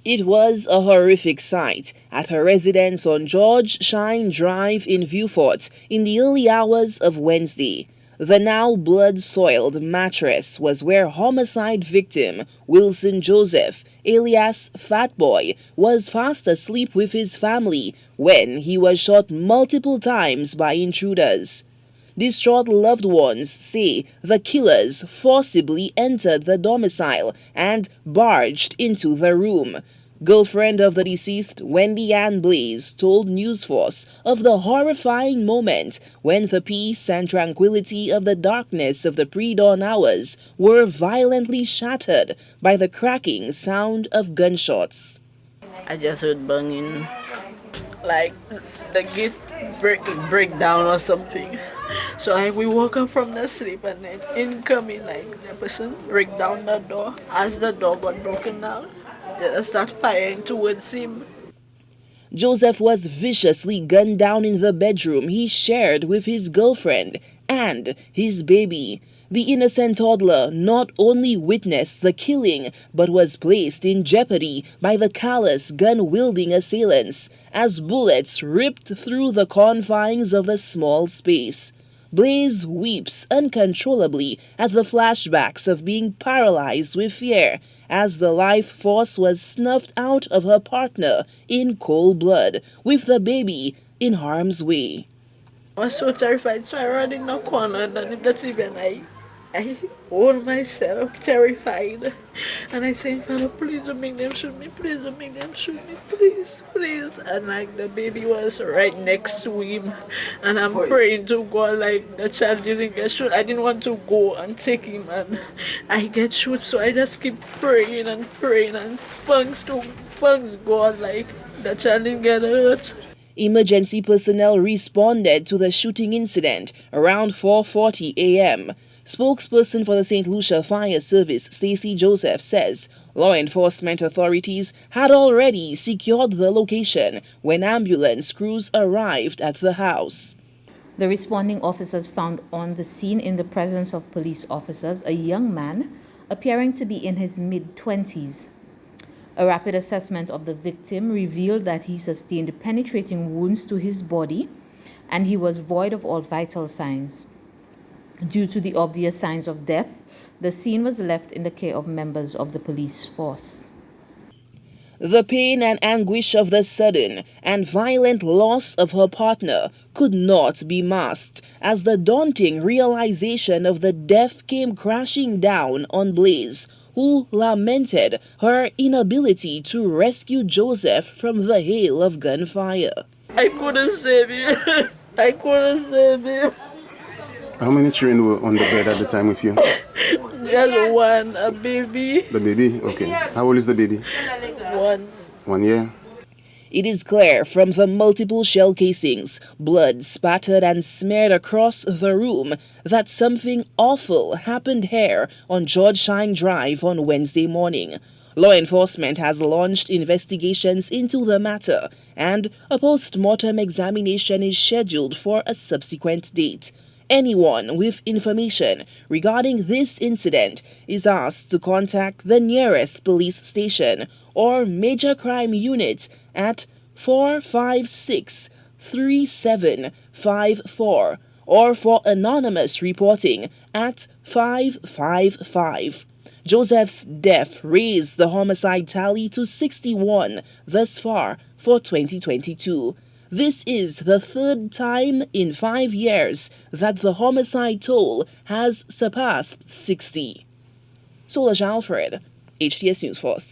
It was a horrific sight at her residence on George Shine Drive in Vieux Fort in the early hours of Wednesday. The now blood-soiled mattress was where homicide victim Wilson Joseph, alias Fat Boy, was fast asleep with his family when he was shot multiple times by intruders. Distraught loved ones say the killers forcibly entered the domicile and barged into the room. Girlfriend of the deceased, Wendy Ann Blaze, told News Force of the horrifying moment when the peace and tranquility of the darkness of the pre-dawn hours were violently shattered by the cracking sound of gunshots. I just heard banging, like the gate break down or something. So like we woke up from the sleep and then incoming, like the person break down the door. As the door got broken down, they start firing towards him. Joseph was viciously gunned down in the bedroom he shared with his girlfriend and his baby. The innocent toddler not only witnessed the killing, but was placed in jeopardy by the callous, gun-wielding assailants as bullets ripped through the confines of a small space. Blaze weeps uncontrollably at the flashbacks of being paralyzed with fear as the life force was snuffed out of her partner in cold blood, with the baby in harm's way. I was so terrified, so I ran in the corner, and if that's even I hold myself terrified. And I said, Father, please don't make them shoot me, please don't make them shoot me, please, please. And like the baby was right next to him. And I'm praying to God, like the child didn't get shot. I didn't want to go and take him and I get shot. So I just keep praying and thanks God, like the child didn't get hurt. Emergency personnel responded to the shooting incident around 4:40 a.m. Spokesperson for the St. Lucia Fire Service, Stacey Joseph, says law enforcement authorities had already secured the location when ambulance crews arrived at the house. The responding officers found on the scene, in the presence of police officers, a young man appearing to be in his mid-20s. A rapid assessment of the victim revealed that he sustained penetrating wounds to his body and he was void of all vital signs. Due to the obvious signs of death, the scene was left in the care of members of the police force. The pain and anguish of the sudden and violent loss of her partner could not be masked as the daunting realization of the death came crashing down on Blaze, who lamented her inability to rescue Joseph from the hail of gunfire. I couldn't save him. I couldn't save him. How many children were on the bed at the time with you? Just one, a baby. The baby? Okay. How old is the baby? 1. 1 year? It is clear from the multiple shell casings, blood spattered and smeared across the room, that something awful happened here on George Shine Drive on Wednesday morning. Law enforcement has launched investigations into the matter, and a post-mortem examination is scheduled for a subsequent date. Anyone with information regarding this incident is asked to contact the nearest police station or major crime unit at 456-3754 or for anonymous reporting at 555. Joseph's death raised the homicide tally to 61 thus far for 2022. This is the third time in 5 years that the homicide toll has surpassed 60. Solange Alfred, HTS News Force.